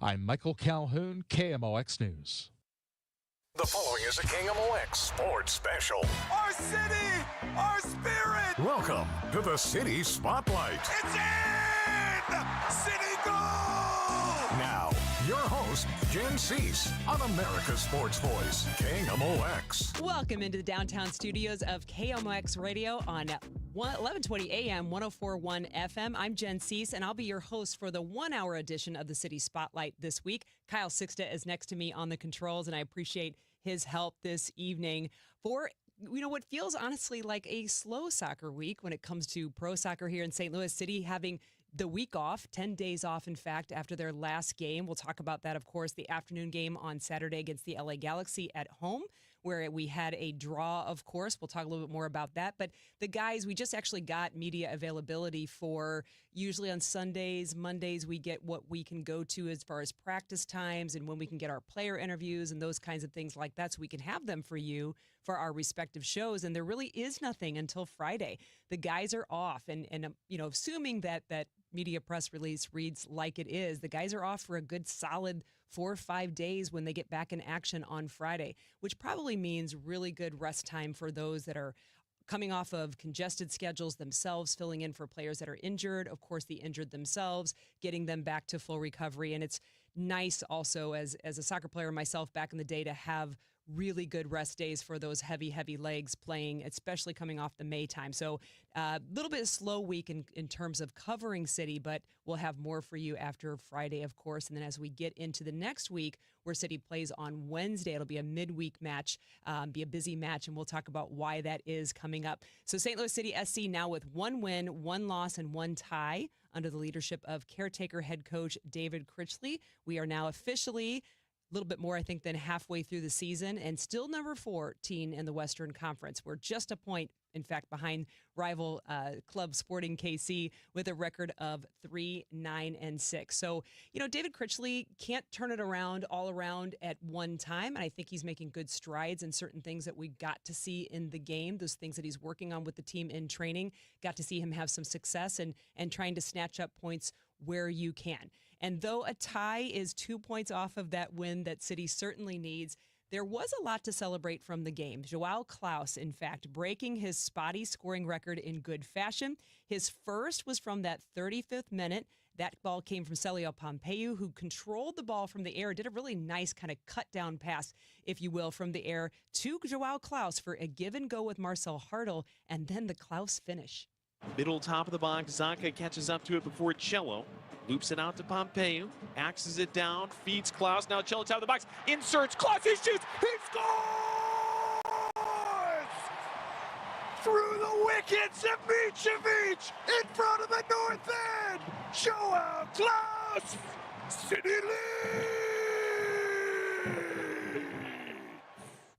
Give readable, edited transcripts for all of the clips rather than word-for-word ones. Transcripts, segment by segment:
I'm Michael Calhoun, KMOX News. The following is a KMOX Sports Special. Our city, our spirit. Welcome to the City Spotlight. It's in! City goal! Now, your host, Jen Siess, on America's Sports Voice, KMOX. Welcome into the downtown studios of KMOX Radio on 1120 AM, 1041 FM. I'm Jen Siess, and I'll be your host for the 1 hour edition of the City Spotlight this week. Kyle Sixta is next to me on the controls, and I appreciate his help this evening for what feels honestly like a slow soccer week when it comes to pro soccer here in St. Louis City, having the week off, 10 days off, in fact, after their last game. We'll talk about that, of course, the afternoon game on Saturday against the LA Galaxy at home, where we had a draw, of course. We'll talk a little bit more about that. But the guys, we just actually got media availability for, usually on Sundays, Mondays, we get what we can go to as far as practice times and when we can get our player interviews and those kinds of things like that, so we can have them for you for our respective shows. And there really is nothing until Friday. The guys are off, and assuming that media press release reads like it is, the guys are off for a good solid 4 or 5 days when they get back in action on Friday, which probably means really good rest time for those that are coming off of congested schedules themselves, filling in for players that are injured, of course the injured themselves, getting them back to full recovery. And it's nice also as a soccer player myself back in the day to have really good rest days for those heavy legs playing, especially coming off the May time. So a little bit of slow week in terms of covering City, but we'll have more for you after Friday, of course. And then as we get into the next week, where City plays on Wednesday, it'll be a midweek match, be a busy match, and we'll talk about why that is coming up. So St. Louis City SC now with 1 win, 1 loss, and 1 tie under the leadership of caretaker head coach David Critchley. We are now officially a little bit more, I think, than halfway through the season, and still number 14 in the Western Conference. We're just a point, in fact, behind rival club Sporting KC with a record of 3-9-6. So, David Critchley can't turn it around all around at one time, and I think he's making good strides in certain things that we got to see in the game, those things that he's working on with the team in training. Got to see him have some success and trying to snatch up points where you can. And though a tie is 2 points off of that win that City certainly needs, there was a lot to celebrate from the game. Joao Klaus, in fact, breaking his spotty scoring record in good fashion. His first was from that 35th minute. That ball came from Celio Pompeu, who controlled the ball from the air, did a really nice kind of cut-down pass, if you will, from the air to Joao Klaus for a give and go with Marcel Hartl, and then the Klaus finish. Middle top of the box, Zanka catches up to it before Cello. Loops it out to Pompeu, axes it down, feeds Klaus. Now Cello top of the box, inserts, Klaus, he shoots, he scores! Through the wickets of Mitrovic, in front of the north end, Joao Klaus, City lead!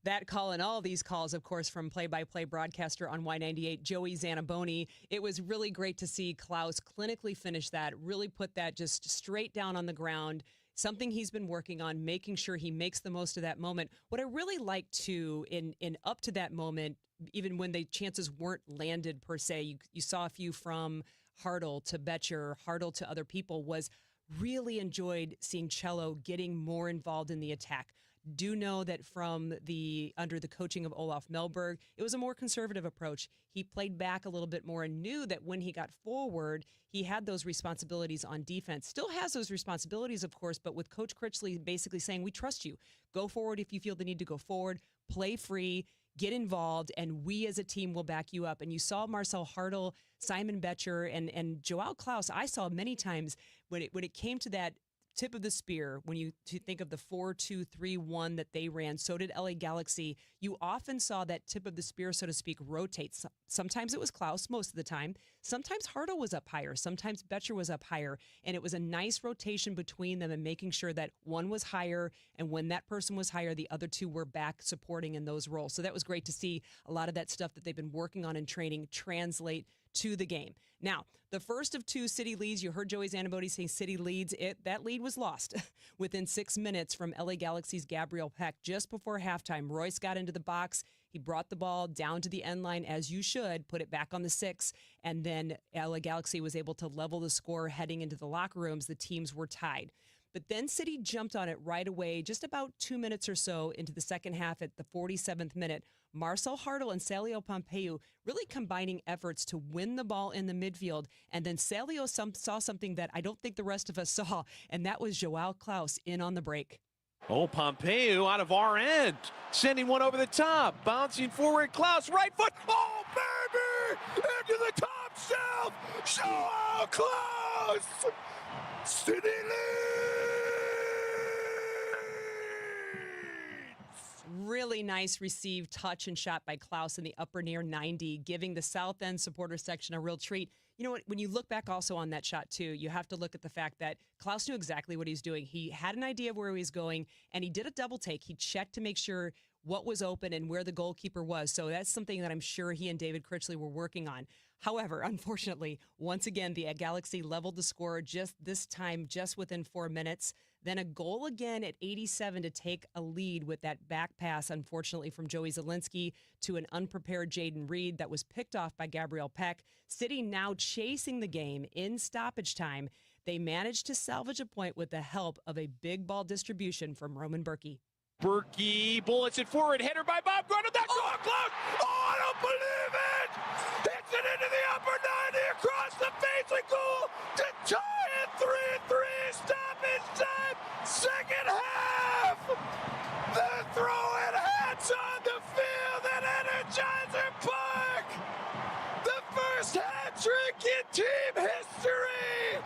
That call and all these calls, of course, from play-by-play broadcaster on Y98, Joey Zanaboni. It was really great to see Klaus clinically finish that, really put that just straight down on the ground, something he's been working on, making sure he makes the most of that moment. What I really liked, too, in up to that moment, even when the chances weren't landed per se, you saw a few from Hartl to Betcher, Hartl to other people, was really enjoyed seeing Cello getting more involved in the attack. Do know that from under the coaching of Olaf Melberg, it was a more conservative approach. He played back a little bit more and knew that when he got forward, he had those responsibilities on defense. Still has those responsibilities, of course, but with Coach Critchley basically saying, we trust you. Go forward if you feel the need to go forward. Play free. Get involved, and we as a team will back you up. And you saw Marcel Hartl, Simon Betcher, and Joao Klaus. I saw many times when it came to that tip of the spear, when you think of the 4-2-3-1 that they ran, so did LA Galaxy. You often saw that tip of the spear, so to speak, rotate. Sometimes it was Klaus, most of the time. Sometimes Hartl was up higher. Sometimes Betcher was up higher. And it was a nice rotation between them and making sure that one was higher, and when that person was higher, the other two were back supporting in those roles. So that was great to see a lot of that stuff that they've been working on in training translate to the game. Now, the first of 2 City leads, you heard Joey Zanaboni say City leads. That lead was lost within 6 minutes from LA Galaxy's Gabriel Peck just before halftime. Royce got into the box. He brought the ball down to the end line, as you should, put it back on the 6, and then LA Galaxy was able to level the score heading into the locker rooms. The teams were tied. But then City jumped on it right away, just about 2 minutes or so into the second half at the 47th minute. Marcel Hartl and Salio Pompeu really combining efforts to win the ball in the midfield. And then Salio saw something that I don't think the rest of us saw, and that was Joao Klaus in on the break. Oh, Pompeu out of our end, sending one over the top, bouncing forward, Klaus, right foot, oh, baby, into the top shelf, Joao Klaus, City leads! Really nice received touch and shot by Klaus in the upper near 90, giving the South End supporter section a real treat. You know what? When you look back also on that shot, too, you have to look at the fact that Klaus knew exactly what he's doing. He had an idea of where he was going, and he did a double take. He checked to make sure what was open and where the goalkeeper was. So that's something that I'm sure he and David Critchley were working on. However, unfortunately, once again, the Galaxy leveled the score just this time, just within 4 minutes. Then a goal again at 87 to take a lead with that back pass, unfortunately, from Joey Zielinski to an unprepared Jaden Reed that was picked off by Gabriel Peck. City now chasing the game in stoppage time. They managed to salvage a point with the help of a big ball distribution from Roman Berkey. Berkey bullets it forward, header by Bob Grundle, that's Joao Klaus! Oh, I don't believe it! Hits it into the upper 90 across the face and goal to tie it 3-3, stoppage time, second half! The throw-in hats on the field at Energizer Park! The first hat-trick in team history!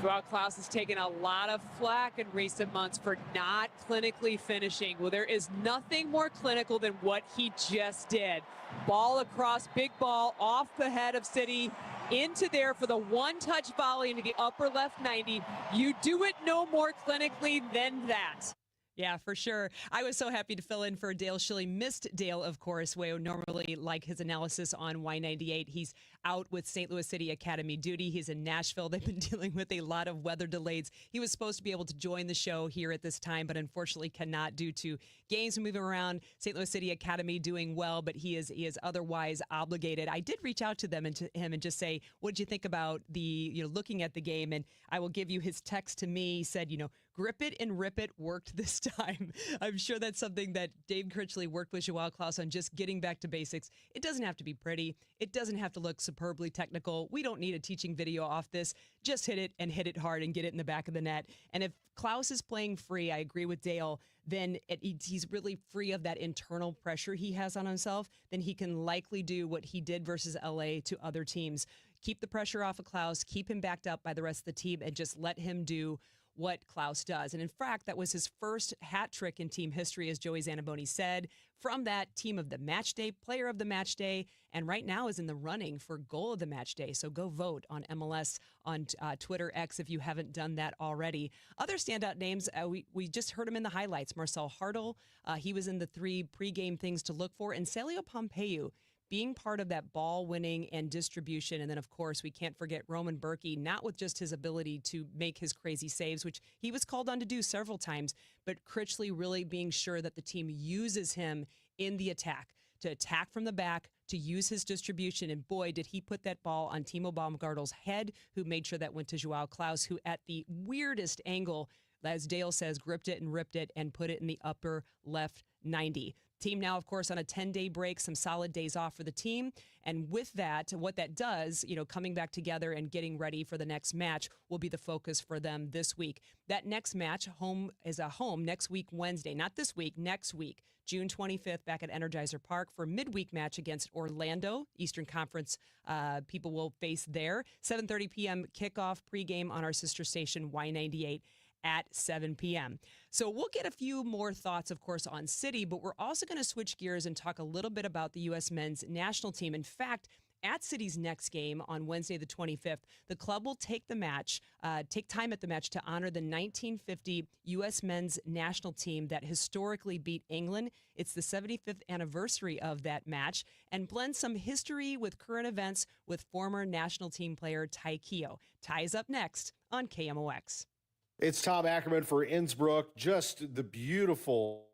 Joao Klaus has taken a lot of flack in recent months for not clinically finishing. Well, there is nothing more clinical than what he just did. Ball across, big ball off the head of City, into there for the one-touch volley into the upper left 90. You do it no more clinically than that. Yeah, for sure. I was so happy to fill in for Dale Schilly. Missed Dale, of course. We normally like his analysis on Y98. He's out with St. Louis City Academy duty. He's in Nashville. They've been dealing with a lot of weather delays. He was supposed to be able to join the show here at this time, but unfortunately cannot due to games moving around. St. Louis City Academy doing well, but he is otherwise obligated. I did reach out to them and to him and just say, what did you think about looking at the game? And I will give you his text to me. He said, grip it and rip it worked this time. I'm sure that's something that Dave Critchley worked with Joao Klaus on, just getting back to basics. It doesn't have to be pretty. It doesn't have to look superbly technical. We don't need a teaching video off this. Just hit it and hit it hard and get it in the back of the net. And if Klaus is playing free, I agree with Dale, then he's really free of that internal pressure he has on himself. Then he can likely do what he did versus LA to other teams. Keep the pressure off of Klaus, keep him backed up by the rest of the team, and just let him do what Klaus does. And in fact, that was his first hat trick in team history, as Joey Zanaboni said. From that, team of the match day, player of the match day, and right now is in the running for goal of the match day. So go vote on MLS on Twitter X if you haven't done that already. Other standout names, we just heard him in the highlights. Marcel Hartl, he was in the 3 pregame things to look for, and Salio Pompeu, being part of that ball winning and distribution. And then, of course, we can't forget Roman Berkey, not with just his ability to make his crazy saves, which he was called on to do several times, but Critchley really being sure that the team uses him in the attack, to attack from the back, to use his distribution. And boy, did he put that ball on Timo Baumgartel's head, who made sure that went to Joao Klaus, who at the weirdest angle, as Dale says, gripped it and ripped it and put it in the upper left 90. Team now, of course, on a 10-day break, some solid days off for the team. And with that, what that does, coming back together and getting ready for the next match will be the focus for them this week. That next match, home next week, Wednesday. Not this week, next week, June 25th, back at Energizer Park for midweek match against Orlando. Eastern Conference people will face there. 7:30 p.m. kickoff pregame on our sister station, Y98. At 7 p.m. So we'll get a few more thoughts, of course, on City, but we're also going to switch gears and talk a little bit about the U.S. men's national team. In fact, at City's next game on Wednesday, the 25th, the club will take time at the match to honor the 1950 U.S. men's national team that historically beat England. It's the 75th anniversary of that match, and blend some history with current events with former national team player Ty Keogh. Ty is up next on KMOX. It's Tom Ackerman for Innsbruck. Just the beautiful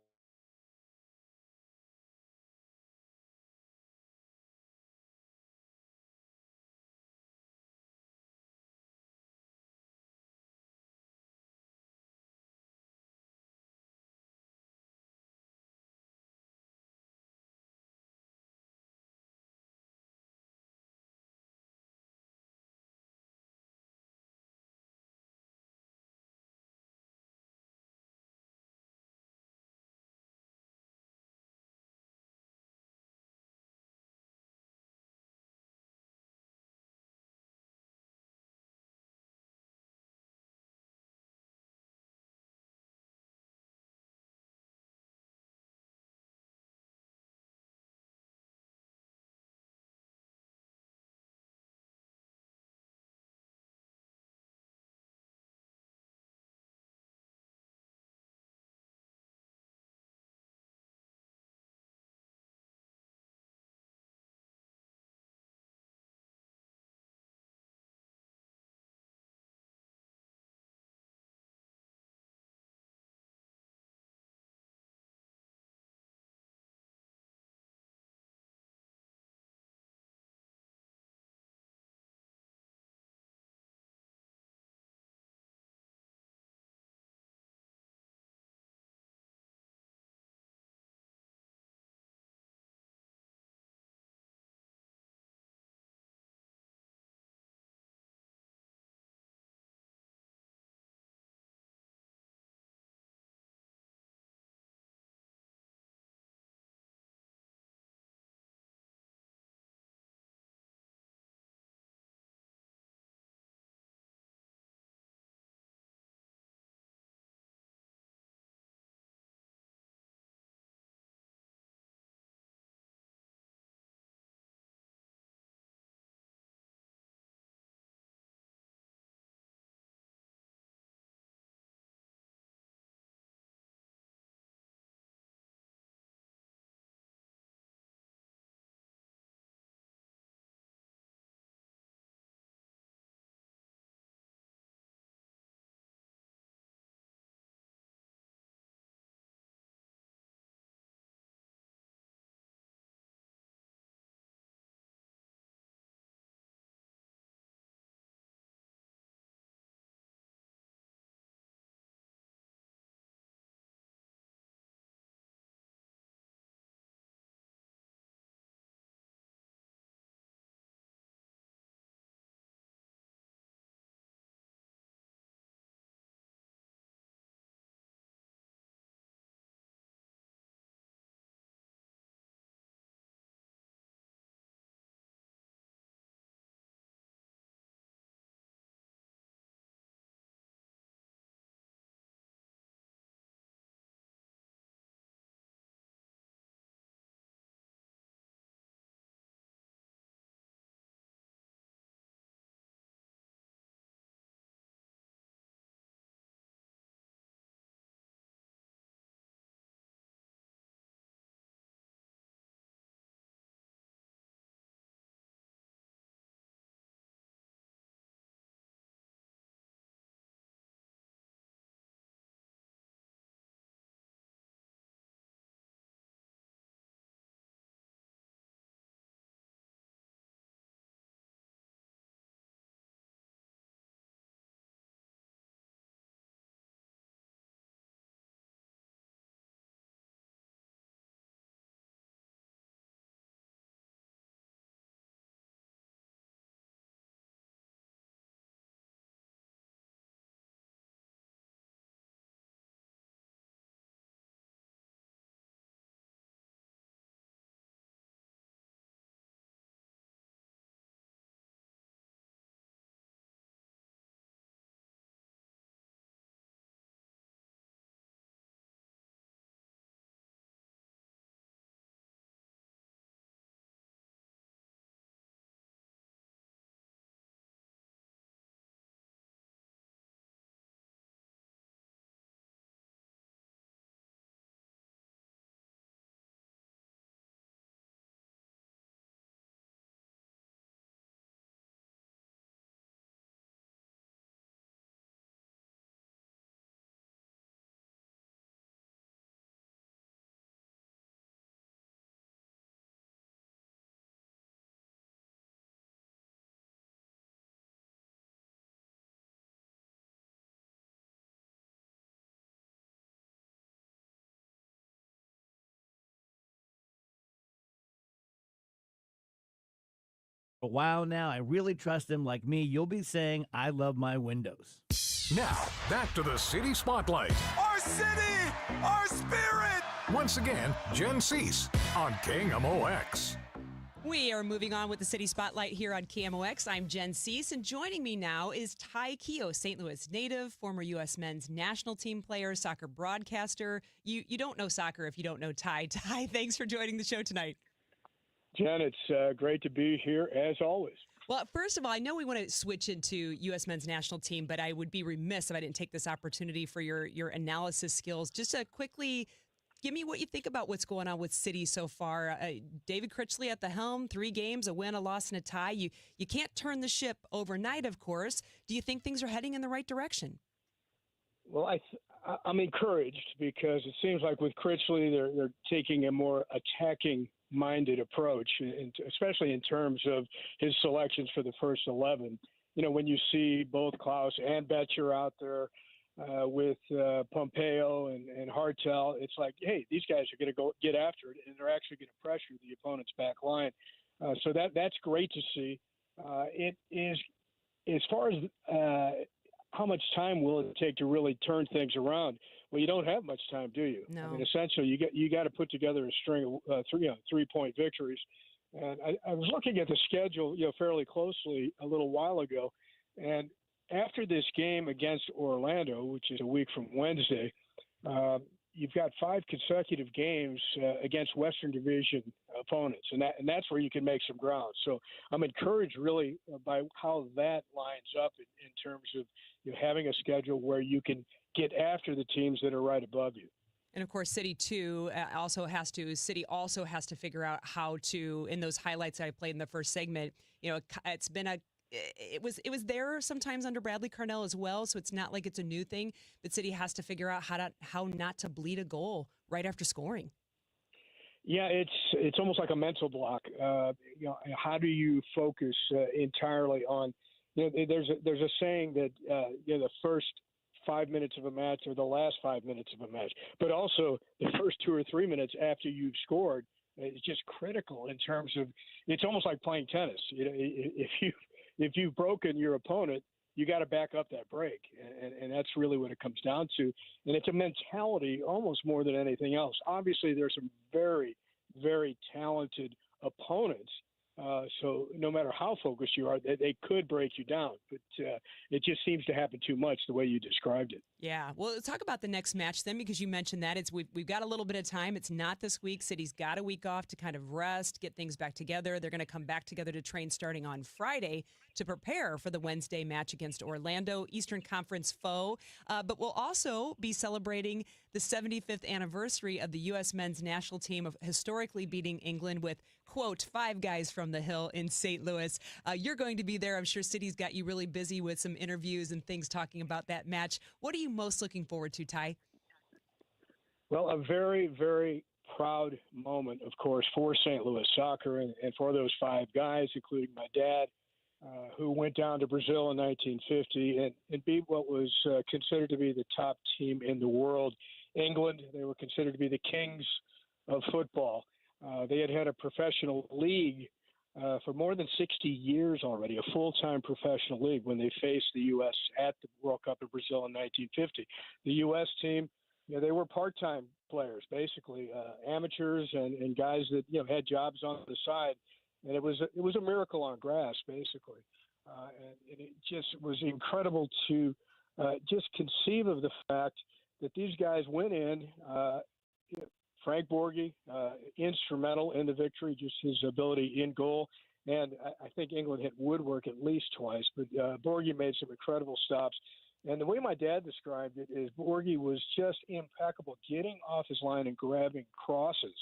a while now. I really trust him. Like me, you'll be saying, I love my windows. Now, back to the City Spotlight. Our city, our spirit. Once again, Jen Siess on KMOX. We are moving on with the City Spotlight here on KMOX. I'm Jen Siess, and joining me now is Ty Keough, St. Louis native, former U.S. men's national team player, soccer broadcaster. You don't know soccer if you don't know Ty. Ty, thanks for joining the show tonight. Jen, it's great to be here as always. Well, first of all, I know we want to switch into U.S. men's national team, but I would be remiss if I didn't take this opportunity for your analysis skills. Just to quickly give me what you think about what's going on with City so far. David Critchley at the helm, 3 games, a win, a loss, and a tie. You can't turn the ship overnight, of course. Do you think things are heading in the right direction? Well, I'm encouraged because it seems like with Critchley, they're taking a more attacking-minded approach, especially in terms of his selections for the first 11. You know, when you see both Klaus and Betcher out there, with Pompeo and Hartel, it's like, hey, these guys are going to go get after it, and they're actually going to pressure the opponent's back line. So that's great to see. It is, as far as how much time will it take to really turn things around? Well, you don't have much time, do you? No. I mean, essentially, you got to put together a string of 3-point victories. And I was looking at the schedule, fairly closely a little while ago, and after this game against Orlando, which is a week from Wednesday, you've got 5 consecutive games against Western Division opponents, and that's where you can make some ground. So I'm encouraged really by how that lines up in terms of having a schedule where you can get after the teams that are right above you. And of course, City also has to figure out how to, in those highlights I played in the first segment, it's been it was there sometimes under Bradley Carnell as well, so it's not like it's a new thing. But City has to figure out how not to bleed a goal right after scoring. Yeah, it's almost like a mental block. How do you focus entirely on? There's a saying that the first 5 minutes of a match or the last 5 minutes of a match, but also the first 2 or 3 minutes after you've scored. It's just critical in terms of. It's almost like playing tennis. If you've broken your opponent, you got to back up that break, and that's really what it comes down to. And it's a mentality almost more than anything else. Obviously, there's some very, very talented opponents. So no matter how focused you are, they could break you down. But it just seems to happen too much the way you described it. Yeah. Well, let's talk about the next match then, because you mentioned that we've got a little bit of time. It's not this week. City's got a week off to kind of rest, get things back together. They're going to come back together to train starting on Friday to prepare for the Wednesday match against Orlando, Eastern Conference foe. But we'll also be celebrating the 75th anniversary of the U.S. men's national team of historically beating England with, quote, 5 guys from the Hill in St. Louis. You're going to be there. I'm sure City's got you really busy with some interviews and things talking about that match. What are you most looking forward to, Ty? Well, a very, very proud moment, of course, for St. Louis soccer and for those 5 guys, including my dad, who went down to Brazil in 1950 and beat what was considered to be the top team in the world, England. They were considered to be the kings of football. They had a professional league for more than 60 years already, a full-time professional league when they faced the U.S. at the World Cup in Brazil in 1950. The U.S. team, they were part-time players, basically, amateurs and guys that, had jobs on the side. And it was a miracle on grass, basically. And it just was incredible to just conceive of the fact that these guys went in, Frank Borghi, instrumental in the victory, just his ability in goal. And I think England hit woodwork at least twice, but Borghi made some incredible stops. And the way my dad described it is Borghi was just impeccable, getting off his line and grabbing crosses,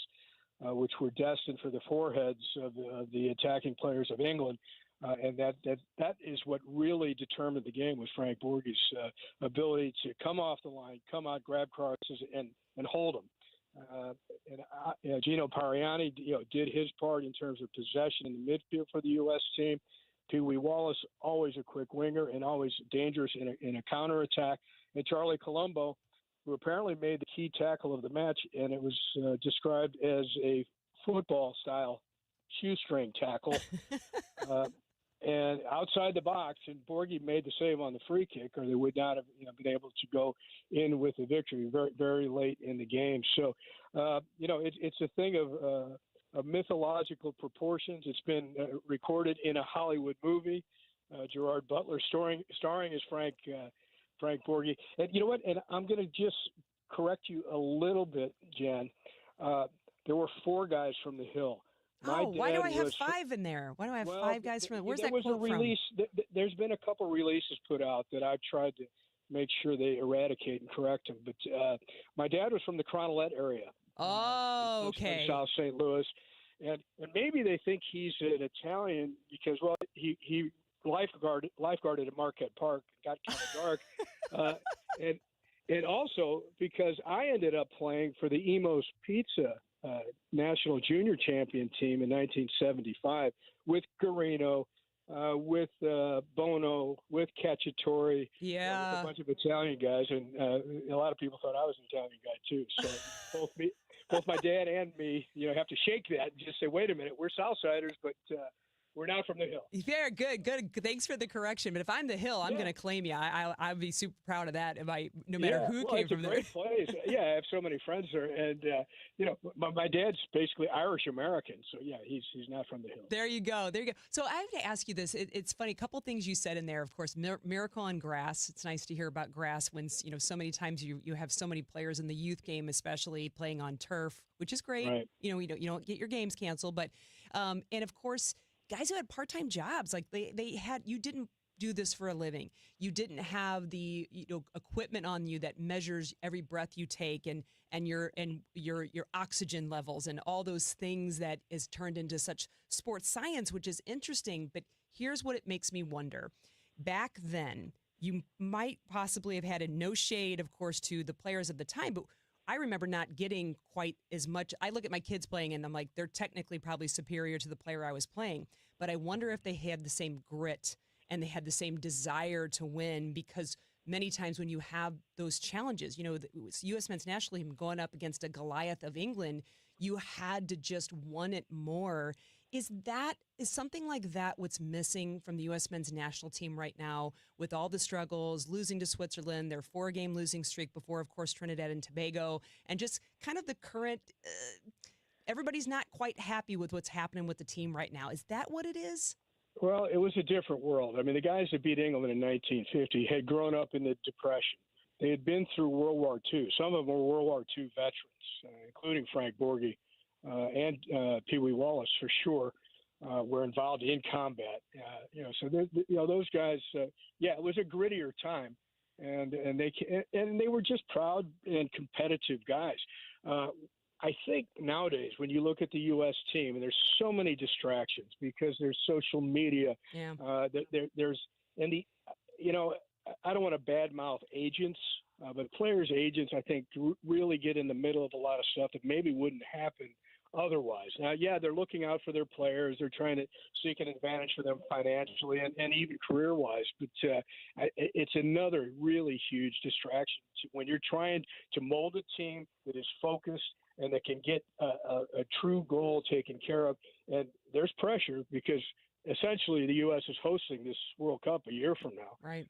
which were destined for the foreheads of the attacking players of England. And that is what really determined the game, was Frank Borghi's ability to come off the line, come out, grab crosses, and hold them. Gino Pariani, did his part in terms of possession in the midfield for the U.S. team. Pee Wee Wallace, always a quick winger and always dangerous in a counterattack. And Charlie Colombo, who apparently made the key tackle of the match, and it was described as a football-style shoestring tackle. And outside the box, and Borghi made the save on the free kick, or they would not have been able to go in with the victory very, very late in the game. So, it's a thing of mythological proportions. It's been recorded in a Hollywood movie. Gerard Butler starring as Frank Borghi. And you know what? And I'm going to just correct you a little bit, Jen. There were 4 guys from the Hill. Why do I have 5 in there? Why do I have 5 guys from? Where's that quote from? There's been a couple releases put out that I've tried to make sure they eradicate and correct them. But my dad was from the Cronolette area. Oh, okay. South St. Louis, and maybe they think he's an Italian because he lifeguarded at Marquette Park. Got kind of dark, and also because I ended up playing for the Emo's Pizza national junior champion team in 1975 with Garino, with Bono, with Cacciatore, with a bunch of Italian guys, and a lot of people thought I was an Italian guy too. So both my dad and me, have to shake that and just say, wait a minute, we're Southsiders, but we're not from the Hill. Very good. Thanks for the correction. But if I'm the Hill, I'm going to claim you. I'd be super proud of that. No matter who came from there. It's a great place. Yeah, I have so many friends there, and my dad's basically Irish American, so yeah, he's not from the Hill. There you go. So I have to ask you this. It's funny. A couple things you said in there. Of course, miracle on grass. It's nice to hear about grass when so many times you have so many players in the youth game, especially playing on turf, which is great. Right. You don't get your games canceled, but and of course, guys who had part-time jobs, like you didn't do this for a living. You didn't have the equipment on you that measures every breath you take and your oxygen levels and all those things that is turned into such sports science, which is interesting. But here's what it makes me wonder. Back then, you might possibly have had no shade, of course, to the players of the time, but I remember not getting quite as much. I look at my kids playing and I'm like, they're technically probably superior to the player I was playing. But I wonder if they had the same grit and they had the same desire to win, because many times when you have those challenges, the U.S. men's national team going up against a Goliath of England, you had to just want it more. Is something like that what's missing from the U.S. men's national team right now, with all the struggles, losing to Switzerland, their 4-game losing streak before, of course, Trinidad and Tobago, and just kind of the current everybody's not quite happy with what's happening with the team right now. Is that what it is? Well, it was a different world. I mean, the guys that beat England in 1950 had grown up in the Depression. They had been through World War II. Some of them were World War II veterans, including Frank Borghi and Pee Wee Wallace for sure. Were involved in combat, so those guys. It was a grittier time, and they were just proud and competitive guys. I think nowadays, when you look at the U.S. team, and there's so many distractions because there's social media. Yeah. There's I don't want to badmouth agents, but players' agents, I think, really get in the middle of a lot of stuff that maybe wouldn't happen otherwise. Now, they're looking out for their players. They're trying to seek an advantage for them financially and even career-wise. But it's another really huge distraction when you're trying to mold a team that is focused and that can get a true goal taken care of. And there's pressure because essentially the U.S. is hosting this World Cup a year from now. Right.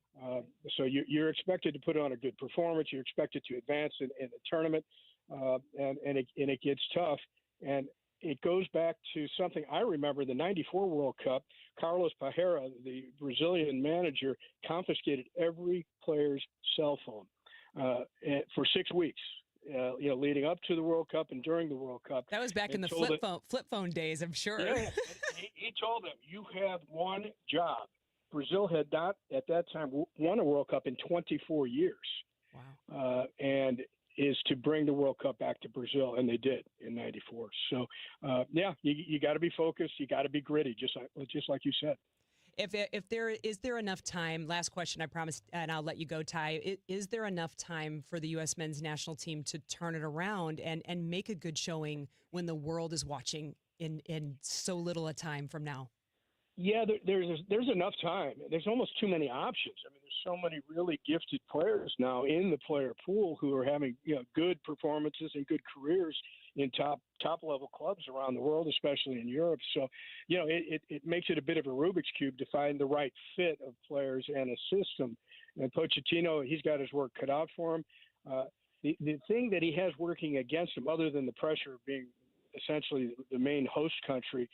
So you're expected to put on a good performance. You're expected to advance in the tournament, and it gets tough. And it goes back to something I remember, the 94 World Cup. Carlos Parreira, the Brazilian manager, confiscated every player's cell phone for 6 weeks, leading up to the World Cup and during the World Cup. That was back in the flip phone days, I'm sure. Yeah, he told them, you have one job. Brazil had not, at that time, won a World Cup in 24 years. Wow. And is to bring the World Cup back to Brazil, and they did in '94. So, you got to be focused, you got to be gritty, just like you said. If there enough time? Last question, I promise, and I'll let you go, Ty. Is there enough time for the U.S. men's national team to turn it around and make a good showing when the world is watching in so little a time from now? Yeah, there's enough time. There's almost too many options. I mean, there's so many really gifted players now in the player pool who are having good performances and good careers in top level clubs around the world, especially in Europe. So, it makes it a bit of a Rubik's Cube to find the right fit of players and a system. And Pochettino, he's got his work cut out for him. The thing that he has working against him, other than the pressure of being essentially the main host country,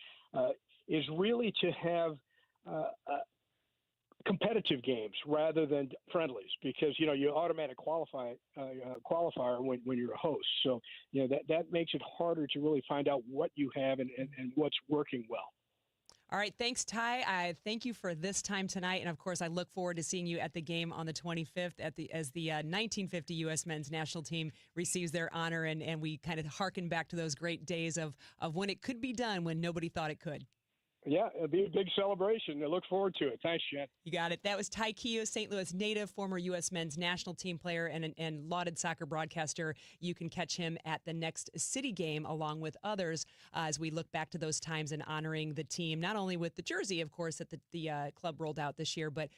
is really to have competitive games rather than friendlies, because you automatic qualifier when you're a host. So that makes it harder to really find out what you have and what's working well. All right. Thanks, Ty. I thank you for this time tonight. And, of course, I look forward to seeing you at the game on the 25th as the 1950 U.S. men's national team receives their honor. And we kind of harken back to those great days of when it could be done when nobody thought it could. Yeah, it'll be a big celebration. I look forward to it. Thanks, Jen. You got it. That was Ty Keough, St. Louis native, former U.S. men's national team player and lauded soccer broadcaster. You can catch him at the next City game along with others as we look back to those times and honoring the team, not only with the jersey, of course, that the club rolled out this year, but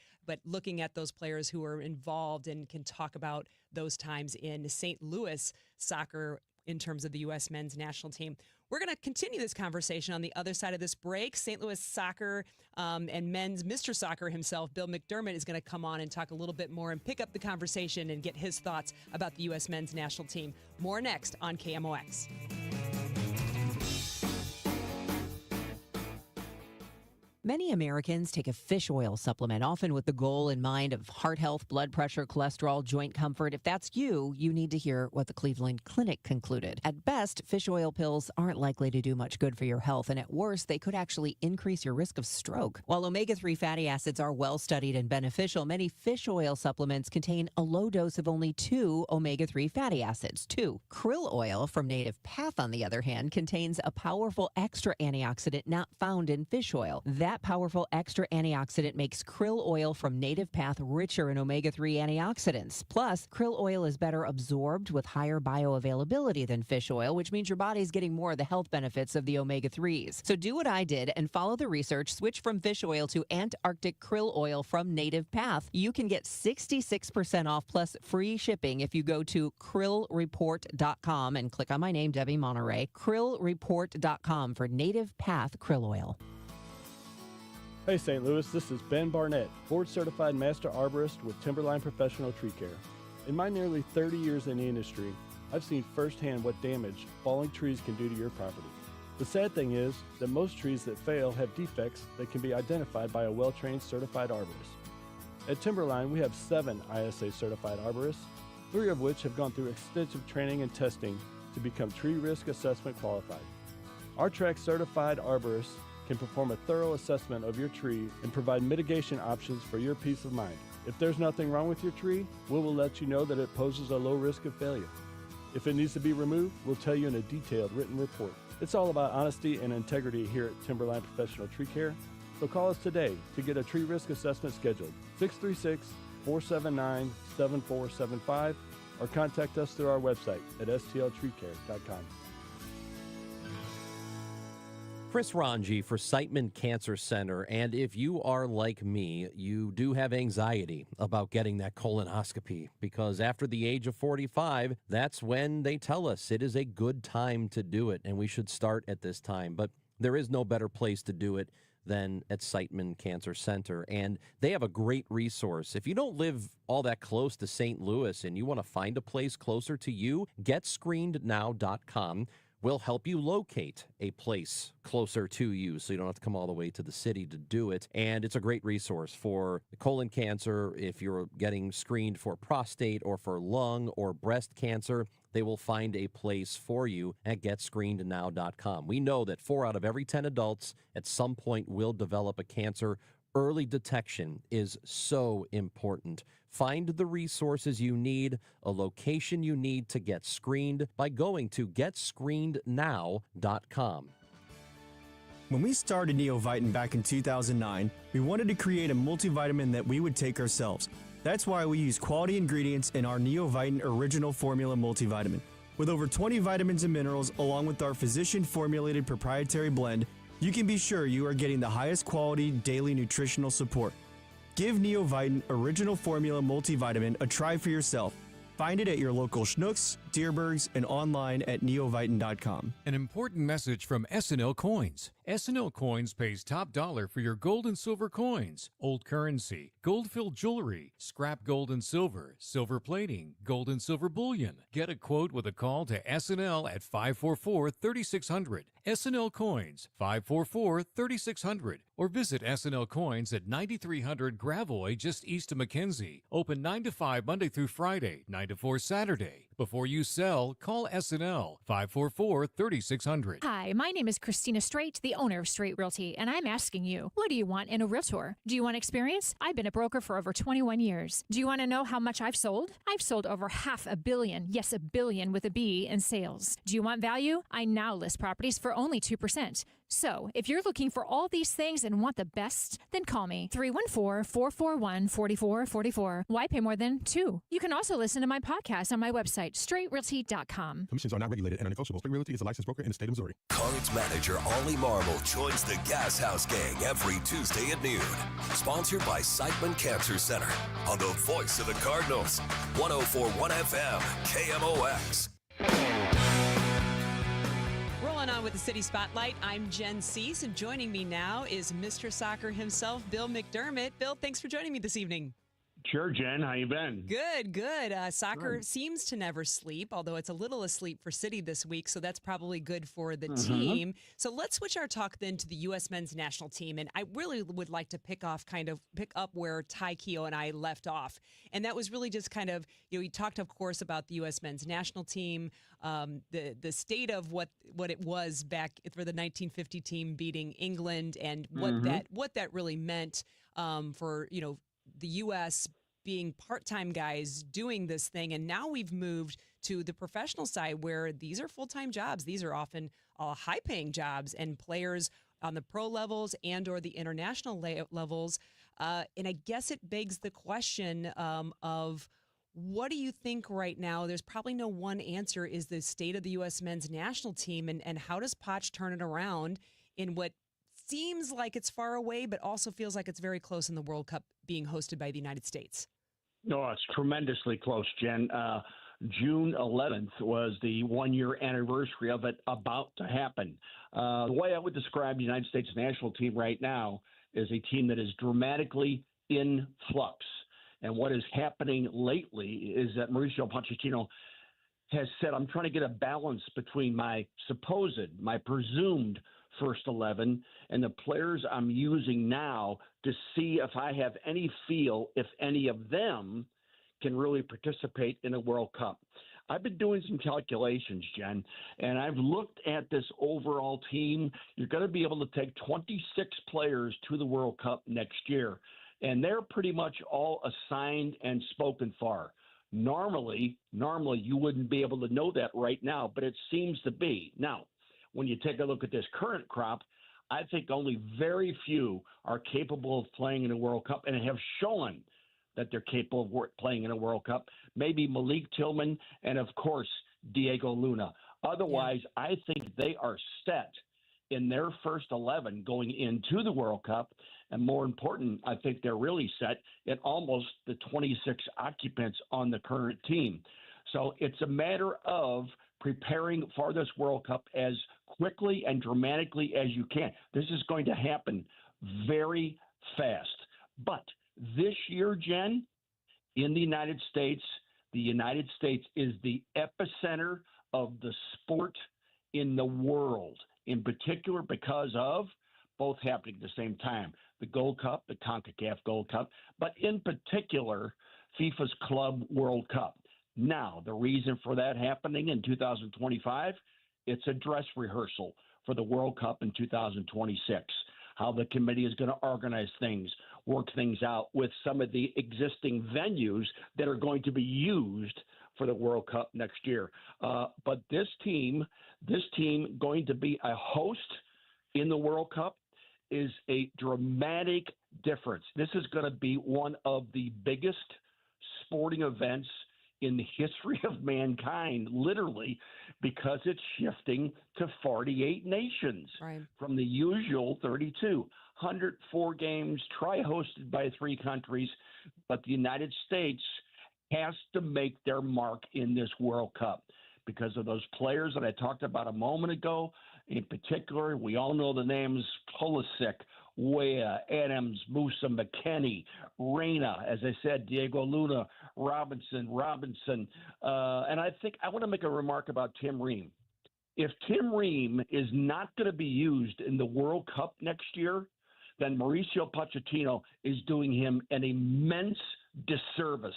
looking at those players who are involved and can talk about those times in St. Louis soccer in terms of the U.S. men's national team. We're going to continue this conversation on the other side of this break. St. Louis soccer and men's Mr. Soccer himself, Bill McDermott, is going to come on and talk a little bit more and pick up the conversation and get his thoughts about the U.S. men's national team. More next on KMOX. Many Americans take a fish oil supplement, often with the goal in mind of heart health, blood pressure, cholesterol, joint comfort. If that's you, you need to hear what the Cleveland Clinic concluded. At best, fish oil pills aren't likely to do much good for your health, and at worst, they could actually increase your risk of stroke. While omega-3 fatty acids are well-studied and beneficial, many fish oil supplements contain a low dose of only 2 omega-3 fatty acids. 2. Krill oil from Native Path, on the other hand, contains a powerful extra antioxidant not found in fish oil. That powerful extra antioxidant makes krill oil from Native Path richer in omega-3 antioxidants. Plus, krill oil is better absorbed with higher bioavailability than fish oil, which means your body's getting more of the health benefits of the omega-3s. So do what I did and follow the research. Switch from fish oil to Antarctic krill oil from Native Path. You can get 66% off plus free shipping if you go to krillreport.com and click on my name, Debbie Monterey. Krillreport.com for Native Path krill oil. Hey St. Louis, this is Ben Barnett, board-certified master arborist with Timberline Professional Tree Care. In my nearly 30 years in the industry, I've seen firsthand what damage falling trees can do to your property. The sad thing is that most trees that fail have defects that can be identified by a well-trained certified arborist. At Timberline, we have 7 ISA certified arborists, 3 of which have gone through extensive training and testing to become tree risk assessment qualified. Our track certified arborists can perform a thorough assessment of your tree and provide mitigation options for your peace of mind. If there's nothing wrong with your tree, we will let you know that it poses a low risk of failure. If it needs to be removed, we'll tell you in a detailed written report. It's all about honesty and integrity here at Timberline Professional Tree Care. So call us today to get a tree risk assessment scheduled, 636-479-7475, or contact us through our website at stltreecare.com. Chris Ranji for Siteman Cancer Center. And if you are like me, you do have anxiety about getting that colonoscopy, because after the age of 45, that's when they tell us it is a good time to do it, and we should start at this time. But there is no better place to do it than at Siteman Cancer Center, and they have a great resource. If you don't live all that close to St. Louis and you want to find a place closer to you, GetScreenedNow.com will help you locate a place closer to you so you don't have to come all the way to the city to do it. And it's a great resource for colon cancer. If you're getting screened for prostate or for lung or breast cancer, they will find a place for you at GetScreenedNow.com. We know that 4 out of every 10 adults at some point will develop a cancer. Early detection is so important. Find the resources you need, a location you need to get screened by going to GetScreenedNow.com. When we started Neoviten back in 2009, we wanted to create a multivitamin that we would take ourselves. That's why we use quality ingredients in our Neoviten Original Formula multivitamin. With over 20 vitamins and minerals, along with our physician-formulated proprietary blend, you can be sure you are getting the highest quality daily nutritional support. Give Neoviten Original Formula multivitamin a try for yourself. Find it at your local Schnucks, Deerbergs, and online at neovitan.com. An important message from S&L Coins. S&L Coins pays top dollar for your gold and silver coins, old currency, gold-filled jewelry, scrap gold and silver, silver plating, gold and silver bullion. Get a quote with a call to S&L at 544-3600. S&L Coins, 544-3600. Or visit S&L Coins at 9300 Gravois, just east of McKenzie. Open 9 to 5 Monday through Friday, 9 to 4 Saturday. Before you sell, call S&L 544-3600. Hi, my name is Christina Straight, the owner of Straight Realty, and I'm asking you, what do you want in a realtor? Do you want experience? I've been a broker for over 21 years. Do you want to know how much I've sold? I've sold over $500 million, yes, $1 billion with a B, in sales. Do you want value? I now list properties for only 2%. So, if you're looking for all these things and want the best, then call me, 314-441-4444. Why pay more than 2? You can also listen to my podcast on my website, straightrealty.com. Commissions are not regulated and are negotiable. Straight Realty is a licensed broker in the state of Missouri. Cards manager Ollie Marble joins the Gas House Gang every Tuesday at noon. Sponsored by Siteman Cancer Center on the voice of the Cardinals, 104.1 FM, KMOX. Rolling on with the City Spotlight, I'm Jen Siess, and joining me now is Mr. Soccer himself, Bill McDermott. Bill, thanks for joining me this evening. Sure, Jen. How you been? Good, good. Soccer seems to never sleep, although it's a little asleep for City this week, so that's probably good for the team. So let's switch our talk then to the U.S. men's national team, and I really would like to pick up where Ty Keogh and I left off, and that was really just kind of, we talked, of course, about the U.S. men's national team, the state of what it was back for the 1950 team beating England, and what that really meant for the U.S. being part-time guys doing this thing. And now we've moved to the professional side where these are full-time jobs. These are often high-paying jobs, and players on the pro levels and or the international levels. And I guess it begs the question of what do you think right now? There's probably no one answer, is the state of the U.S. men's national team, and how does Poch turn it around in what seems like it's far away, but also feels like it's very close in the World Cup being hosted by the United States? No, it's tremendously close, Jen. June 11th was the one-year anniversary of it about to happen. The way I would describe the United States national team right now is a team that is dramatically in flux. And what is happening lately is that Mauricio Pochettino has said, I'm trying to get a balance between my presumed first 11 and the players I'm using now to see if I have any feel if any of them can really participate in a World Cup. I've been doing some calculations, Jen, and I've looked at this overall team. You're going to be able to take 26 players to the World Cup next year, and they're pretty much all assigned and spoken for. Normally, you wouldn't be able to know that right now, but it seems to be. Now, when you take a look at this current crop, I think only very few are capable of playing in a World Cup and have shown that they're capable of playing in a World Cup. Maybe Malik Tillman and, of course, Diego Luna. Otherwise, I think they are set in their first 11 going into the World Cup. And more important, I think they're really set in almost the 26 occupants on the current team. So it's a matter of preparing for this World Cup as quickly and dramatically as you can. This is going to happen very fast. But this year, Jen, in the United States is the epicenter of the sport in the world, in particular because of both happening at the same time, the Gold Cup, the CONCACAF Gold Cup, but in particular, FIFA's Club World Cup. Now, the reason for that happening in 2025, it's a dress rehearsal for the World Cup in 2026. How the committee is going to organize things, work things out with some of the existing venues that are going to be used for the World Cup next year. But this team going to be a host in the World Cup is a dramatic difference. This is going to be one of the biggest sporting events in the history of mankind, literally, because it's shifting to 48 nations from the usual 32. 104 games, hosted by 3 countries, but the United States has to make their mark in this World Cup because of those players that I talked about a moment ago. In particular, we all know the names Pulisic, Weah, Adams, Musa, McKennie, Reyna, as I said, Diego Luna, Robinson. And I think I want to make a remark about Tim Ream. If Tim Ream is not going to be used in the World Cup next year, then Mauricio Pochettino is doing him an immense disservice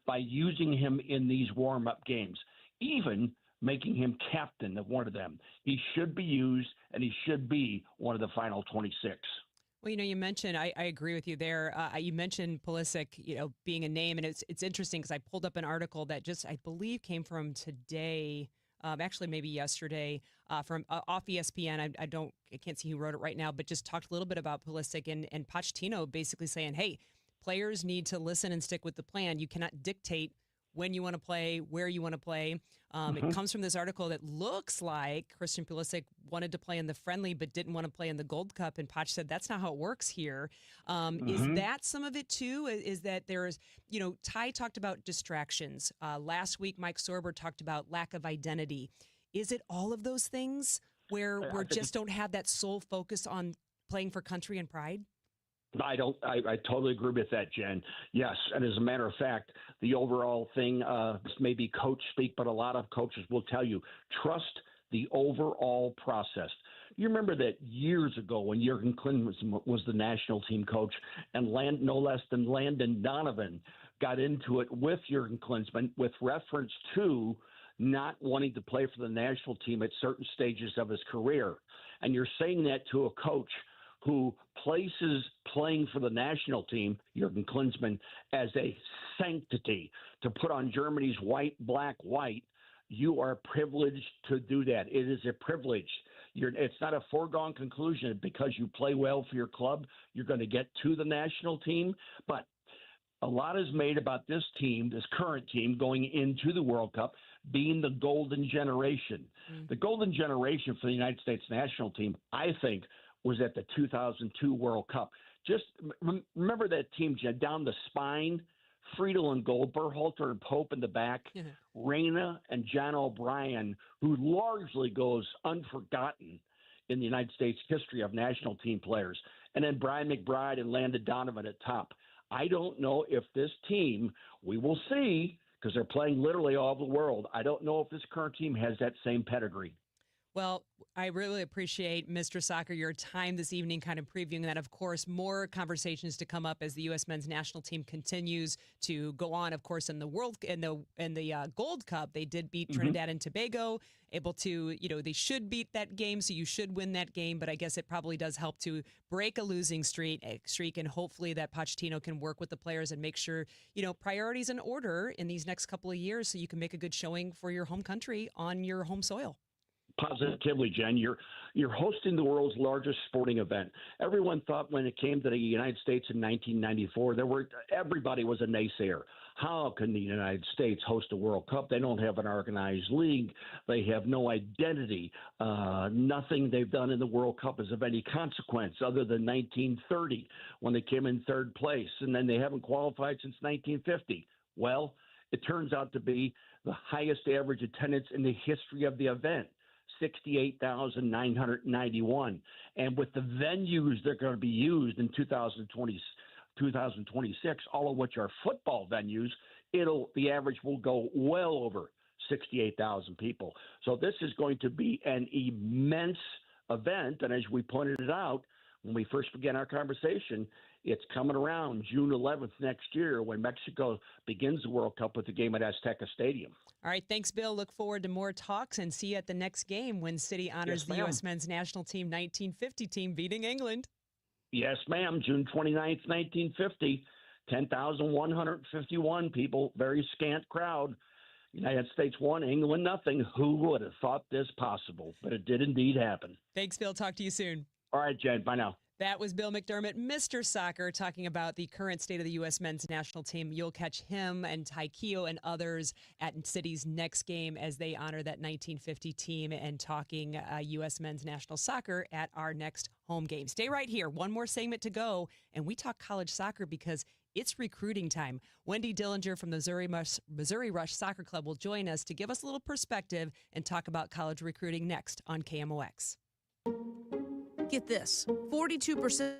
by using him in these warm-up games, even making him captain of one of them. He should be used, and he should be one of the final 26. Well, you mentioned, I agree with you there. You mentioned Pulisic, being a name, and it's interesting because I pulled up an article that I believe came from today, actually maybe yesterday, from off ESPN. I can't see who wrote it right now, but just talked a little bit about Pulisic and Pochettino basically saying, hey, players need to listen and stick with the plan. You cannot dictate when you want to play, where you want to play. It comes from this article that looks like Christian Pulisic wanted to play in the friendly but didn't want to play in the Gold Cup, and Poch said that's not how it works here. Is that some of it too? Is that there's, Ty talked about distractions. Last week, Mike Sorber talked about lack of identity. Is it all of those things where we just don't have that sole focus on playing for country and pride? I totally agree with that, Jen. Yes, and as a matter of fact, the overall thing, this may be coach speak, but a lot of coaches will tell you, trust the overall process. You remember that years ago when Jurgen Klinsmann was the national team coach and no less than Landon Donovan got into it with Jurgen Klinsmann with reference to not wanting to play for the national team at certain stages of his career. And you're saying that to a coach who places playing for the national team, Jurgen Klinsmann, as a sanctity to put on Germany's white, black, white. You are privileged to do that. It is a privilege. It's not a foregone conclusion because you play well for your club, you're going to get to the national team. But a lot is made about this team, this current team, going into the World Cup, being the golden generation. The golden generation for the United States national team, I think, was at the 2002 World Cup. Just remember that team down the spine, Friedel and goal, Berhalter and Pope in the back, Reyna and John O'Brien, who largely goes unforgotten in the United States history of national team players, and then Brian McBride and Landon Donovan at top. I don't know if this team, we will see, because they're playing literally all over the world. I don't know if this current team has that same pedigree. Well, I really appreciate, Mr. Soccer, your time this evening kind of previewing that. Of course, more conversations to come up as the U.S. men's national team continues to go on. Of course, in the Gold Cup, they did beat Trinidad and Tobago, able to, they should beat that game, so you should win that game. But I guess it probably does help to break a losing streak, and hopefully that Pochettino can work with the players and make sure, priorities in order in these next couple of years so you can make a good showing for your home country on your home soil. Positively, Jen. You're hosting the world's largest sporting event. Everyone thought when it came to the United States in 1994, everybody was a naysayer. How can the United States host a World Cup? They don't have an organized league. They have no identity. Nothing they've done in the World Cup is of any consequence other than 1930 when they came in third place, and then they haven't qualified since 1950. Well, it turns out to be the highest average attendance in the history of the event. 68,991. And with the venues that are going to be used in 2026, all of which are football venues, the average will go well over 68,000 people. So this is going to be an immense event. And as we pointed it out when we first began our conversation, it's coming around June 11th next year when Mexico begins the World Cup with the game at Azteca Stadium. All right. Thanks, Bill. Look forward to more talks and see you at the next game when City honors the U.S. men's national team 1950 team beating England. Yes, ma'am. June 29th, 1950. 10,151 people. Very scant crowd. United States won, England nothing. Who would have thought this possible? But it did indeed happen. Thanks, Bill. Talk to you soon. All right, Jen. Bye now. That was Bill McDermott, Mr. Soccer, talking about the current state of the U.S. men's national team. You'll catch him and Ty Keogh and others at City's next game as they honor that 1950 team and talking U.S. men's national soccer at our next home game. Stay right here. One more segment to go, and we talk college soccer because it's recruiting time. Wendy Dillinger from the Missouri Rush Soccer Club will join us to give us a little perspective and talk about college recruiting next on KMOX. Get this, 42%.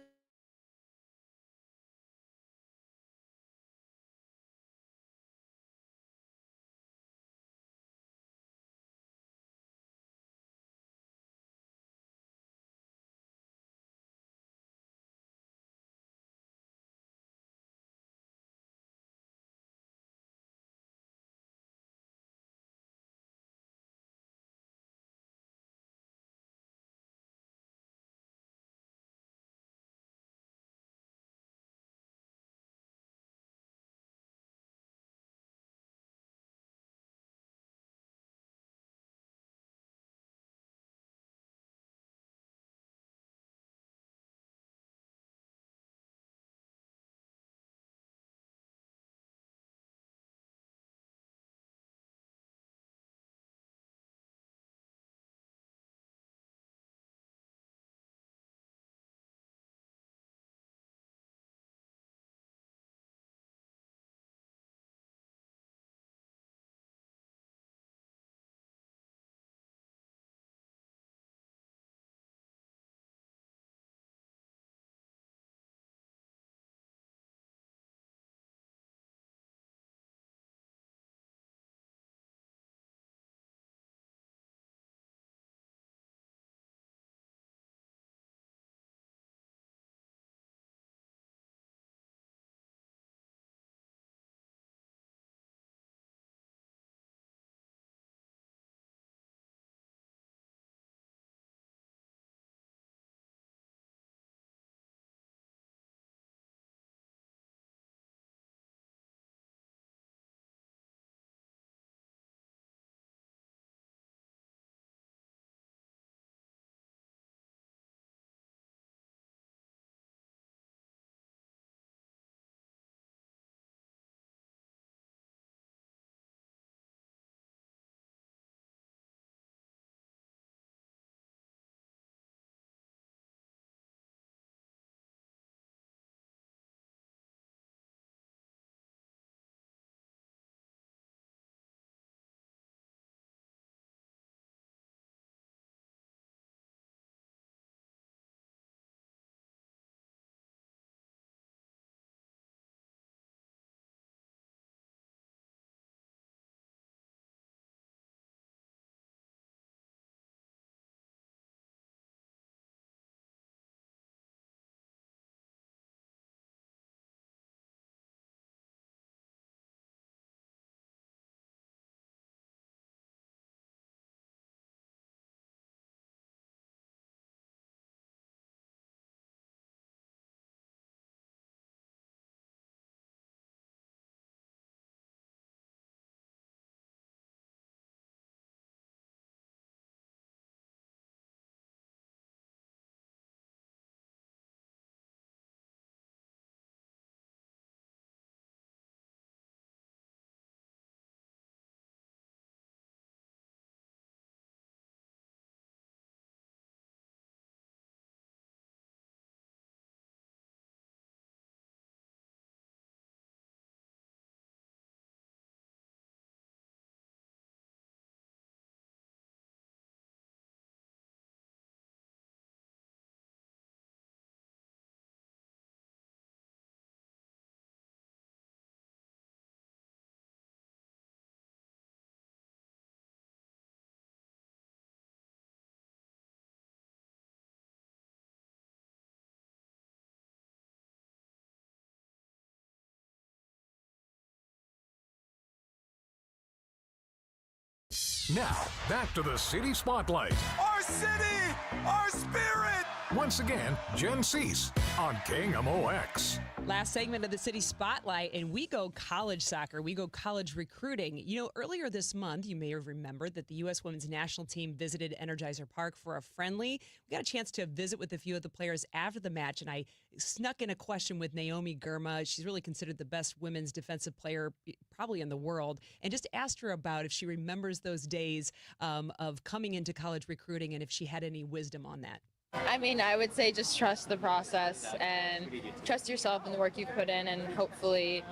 Now, back to the City Spotlight. Our city, our spirit, Once again, Jen Siess on KMOX. Last segment of the City Spotlight, and we go college soccer. We go college recruiting. You know, earlier this month, you may have remembered that the U.S. women's national team visited Energizer Park for a friendly. We got a chance to visit with a few of the players after the match, and I snuck in a question with Naomi Girma. She's really considered the best women's defensive player probably in the world, and just asked her about if she remembers those days of coming into college recruiting and if she had any wisdom on that. I mean, I would say just trust the process and trust yourself and the work you've put in, and hopefully,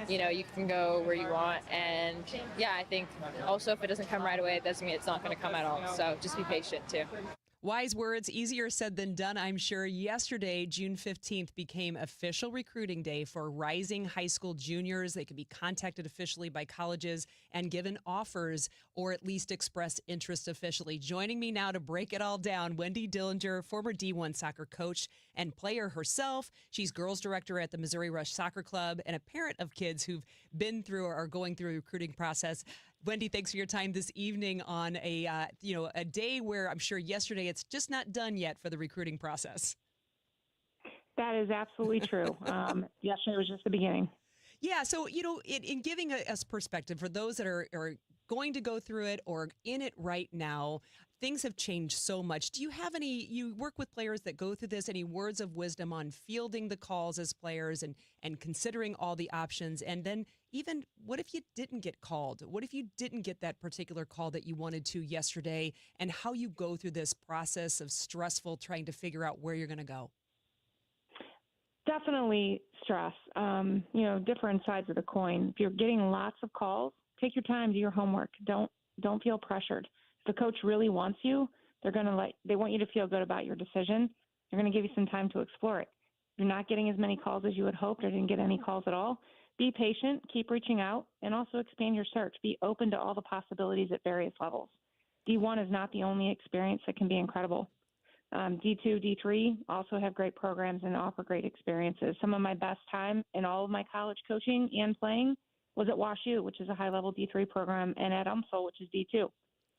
you can go where you want. And yeah, I think also if it doesn't come right away, it doesn't mean it's not going to come at all. So just be patient too. Wise words, easier said than done, I'm sure. Yesterday, June 15th, became official recruiting day for rising high school juniors. They could be contacted officially by colleges and given offers or at least express interest officially. Joining me now to break it all down, Wendy Dillinger, former D1 soccer coach and player herself. She's girls director at the Missouri Rush Soccer Club and a parent of kids who've been through or are going through a recruiting process. Wendy, thanks for your time this evening on a day where I'm sure yesterday it's just not done yet for the recruiting process. That is absolutely true. Yesterday was just the beginning. Yeah. So, in giving us perspective for those that are going to go through it or in it right now, things have changed so much. Do you have you work with players that go through this, any words of wisdom on fielding the calls as players and considering all the options? And then even what if you didn't get called? What if you didn't get that particular call that you wanted to yesterday, and how you go through this process of stressful trying to figure out where you're going to go? Definitely stress. Different sides of the coin. If you're getting lots of calls, take your time, do your homework. Don't feel pressured. If the coach really wants you, they want you to feel good about your decision. They're going to give you some time to explore it. If you're not getting as many calls as you had hoped or didn't get any calls at all, be patient, keep reaching out, and also expand your search. Be open to all the possibilities at various levels. D1 is not the only experience that can be incredible. D2, D3 also have great programs and offer great experiences. Some of my best time in all of my college coaching and playing was at WashU, which is a high-level D3 program, and at UMSL, which is D2.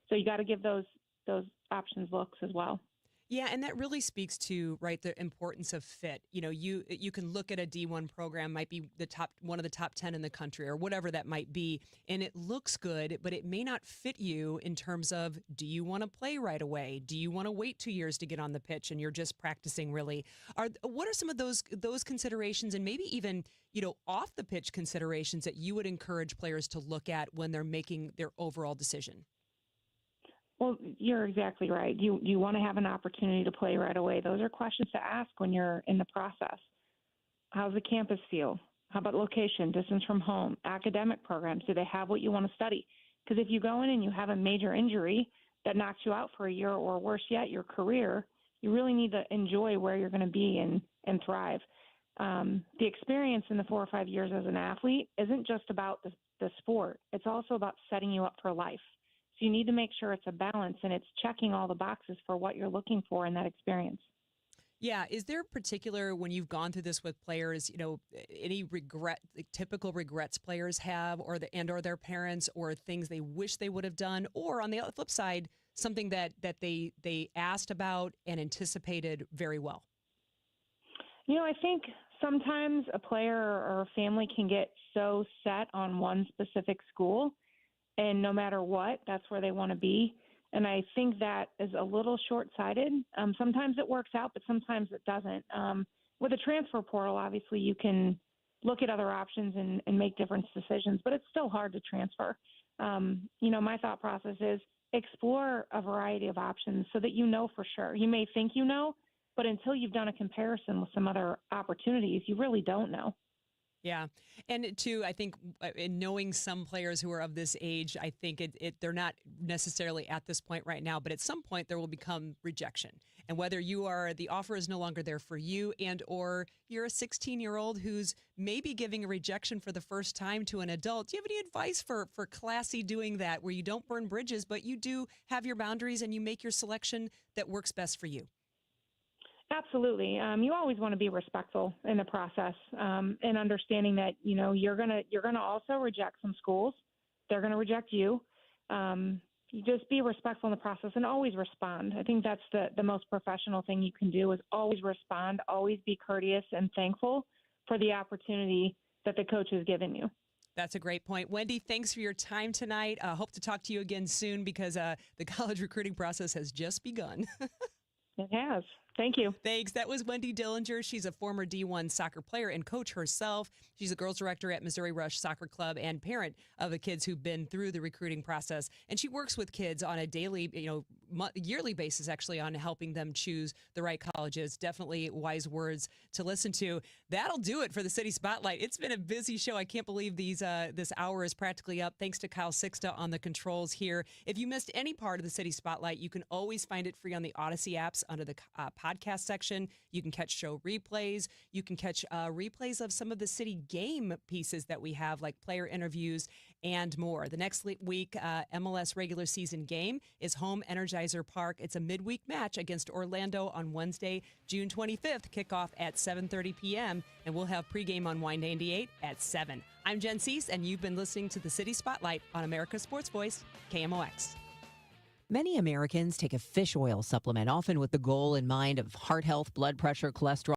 So you got to give those options looks as well. Yeah, and that really speaks to, right, the importance of fit. You can look at a D1 program, might be one of the top 10 in the country or whatever that might be, and it looks good, but it may not fit you in terms of, do you want to play right away? Do you want to wait 2 years to get on the pitch and you're just practicing really? What are some of those considerations, and maybe even, off the pitch considerations that you would encourage players to look at when they're making their overall decision? Well, you're exactly right. You want to have an opportunity to play right away. Those are questions to ask when you're in the process. How's the campus feel? How about location, distance from home, academic programs? Do they have what you want to study? Because if you go in and you have a major injury that knocks you out for a year, or worse yet, your career, you really need to enjoy where you're going to be and thrive. The experience in the 4 or 5 years as an athlete isn't just about the sport. It's also about setting you up for life. So you need to make sure it's a balance and it's checking all the boxes for what you're looking for in that experience. Yeah. Is there particular, when you've gone through this with players, any typical regrets players have, or their parents, or things they wish they would have done, or on the flip side, something that they asked about and anticipated very well? I think sometimes a player or a family can get so set on one specific school, and no matter what, that's where they want to be. And I think that is a little short-sighted. Sometimes it works out, but sometimes it doesn't. With a transfer portal, obviously you can look at other options and make different decisions, but it's still hard to transfer. My thought process is explore a variety of options so that you know for sure. You may think you know, but until you've done a comparison with some other opportunities, you really don't know. Yeah. And too, I think in knowing some players who are of this age, I think they're not necessarily at this point right now, but at some point there will become rejection. And whether the offer is no longer there for you, or you're a 16-year-old who's maybe giving a rejection for the first time to an adult, do you have any advice for classy doing that, where you don't burn bridges, but you do have your boundaries and you make your selection that works best for you? Absolutely. You always want to be respectful in the process, and understanding that, you're going to also reject some schools. They're going to reject you. you just be respectful in the process and always respond. I think that's the most professional thing you can do is always respond, always be courteous and thankful for the opportunity that the coach has given you. That's a great point. Wendy, thanks for your time tonight. Hope to talk to you again soon because the college recruiting process has just begun. It has. Thank you. Thanks. That was Wendy Dillinger. She's a former D1 soccer player and coach herself. She's a girls director at Missouri Rush Soccer Club and parent of the kids who've been through the recruiting process. And she works with kids on a daily, yearly basis, actually, on helping them choose the right colleges. Definitely wise words to listen to. That'll do it for the City Spotlight. It's been a busy show. I can't believe this hour is practically up. Thanks to Kyle Sixta on the controls here. If you missed any part of the City Spotlight, you can always find it free on the Odyssey apps under the podcast section. You can catch show replays. You can catch replays of some of the city game pieces that we have, like player interviews and more. The next week MLS regular season game is home Energizer Park. It's a midweek match against Orlando on Wednesday, June 25th. Kickoff at 7:30 p.m. and we'll have pregame on Y98 at 7. I'm Jen Siess, and you've been listening to the City Spotlight on America's Sports Voice, KMOX. Many Americans take a fish oil supplement, often with the goal in mind of heart health, blood pressure, cholesterol.